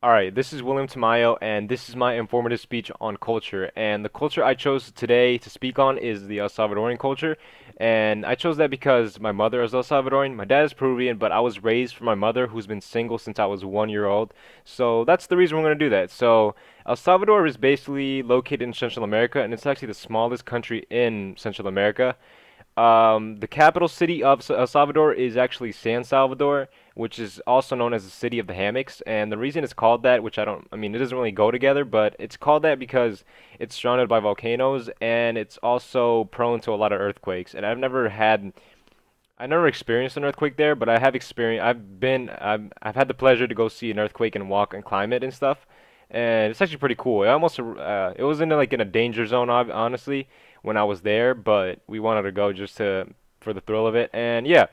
All right, this is William Tamayo, and this is my informative speech on culture. And the culture I chose today to speak on is the El Salvadorian culture. And I chose that because my mother is El Salvadorian, my dad is Peruvian, but I was raised from my mother who's been single since I was 1 year old. So that's the reason we're going to do that. So El Salvador is basically located in Central America, and it's actually the smallest country in Central America. The capital city of El Salvador is actually San Salvador, which is also known as the city of the hammocks. And the reason it's called that, which I mean, it doesn't really go together, but it's called that because it's surrounded by volcanoes and it's also prone to a lot of earthquakes. And I never experienced an earthquake there, but I have experienced, I've had the pleasure to go see an earthquake and walk and climb it and stuff. And it's actually pretty cool. It was in like in a danger zone, honestly, when I was there, but we wanted to go just to for the thrill of it. And yeah,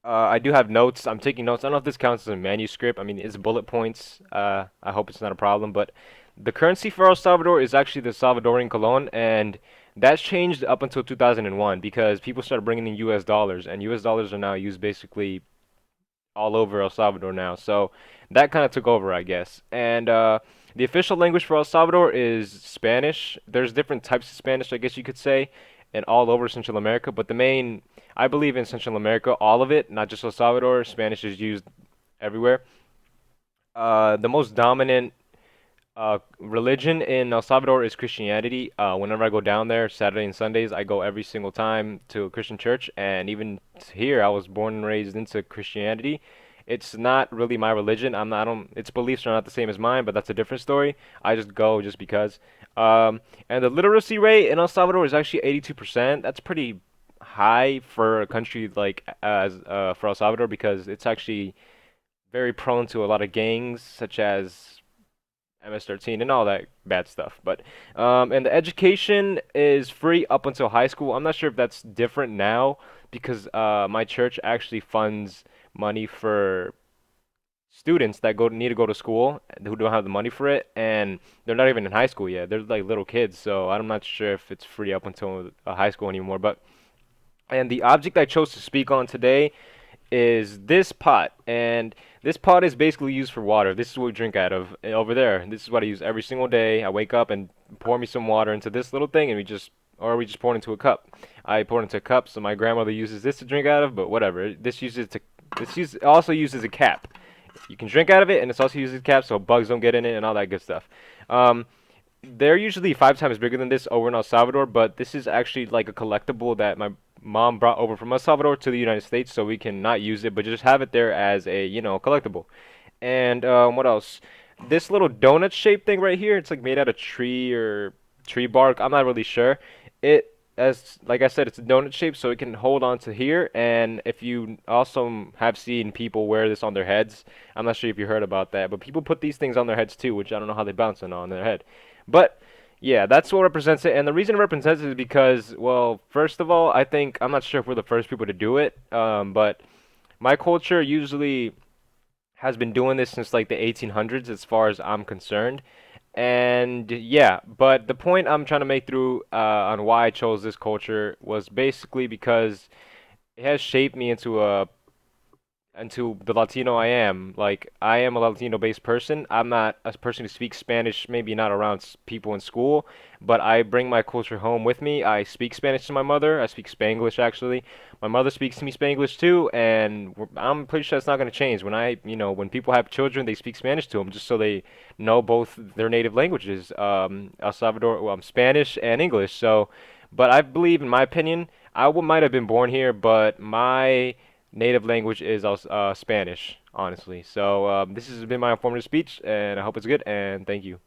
I do have notes. I'm taking notes. I don't know if this counts as a manuscript. I mean, it's bullet points. I hope it's not a problem. But the currency for El Salvador is actually the Salvadorian colon, and that's changed up until 2001 because people started bringing in U.S. dollars, and U.S. dollars are now used basically all over El Salvador now. So that kind of took over, I guess. And the official language for El Salvador is Spanish. There's different types of Spanish, I guess you could say, and all over Central America. But I believe in Central America, all of it, not just El Salvador. Spanish is used everywhere. The most dominant religion in El Salvador is Christianity. Whenever I go down there, Saturday and Sundays, I go every single time to a Christian church. And even here, I was born and raised into Christianity. It's not really my religion. I don't, its beliefs are not the same as mine, but that's a different story. I just go just because. And the literacy rate in El Salvador is actually 82%. That's pretty high for a country like for El Salvador because it's actually very prone to a lot of gangs such as MS-13 and all that bad stuff. And the education is free up until high school. I'm not sure if that's different now because my church actually funds money for students that go need to go to school who don't have the money for it, and they're not even in high school yet. They're like little kids, so I'm not sure if it's free up until high school anymore. And the object I chose to speak on today is this pot, and this pot is basically used for water. This is what we drink out of over there. This is what I use every single day. I wake up and pour me some water into this little thing, and we just pour it into a cup. I pour it into a cup, so my grandmother uses this to drink out of, but whatever. It also uses a cap. You can drink out of it, and it's also used as a cap, so bugs don't get in it and all that good stuff. Um, they're usually 5 times bigger than this over in El Salvador, but this is actually like a collectible that my mom brought over from El Salvador to the United States, so we can not use it, but just have it there as a, collectible. And what else? This little donut shaped thing right here, it's like made out of tree or tree bark. I'm not really sure. It as like I said, it's a donut shape, so it can hold on to here. And if you also have seen people wear this on their heads, I'm not sure if you heard about that, but people put these things on their heads too, which I don't know how they bounce on their head. But yeah, that's what represents it. And the reason it represents it is because, well, first of all, I'm not sure if we're the first people to do it, but my culture usually has been doing this since like the 1800s, as far as I'm concerned. And yeah, but the point I'm trying to make through on why I chose this culture was basically because it has shaped me into the Latino I am. Like, I am a Latino-based person. I'm not a person who speaks Spanish, maybe not around people in school, but I bring my culture home with me. I speak Spanish to my mother. I speak Spanglish, actually. My mother speaks to me Spanglish too, and I'm pretty sure it's not going to change. When people have children, they speak Spanish to them just so they know both their native languages, El Salvador, well, Spanish and English. So, but I believe, in my opinion, might have been born here, but my native language is Spanish, honestly. So this has been my informative speech, and I hope it's good, and thank you.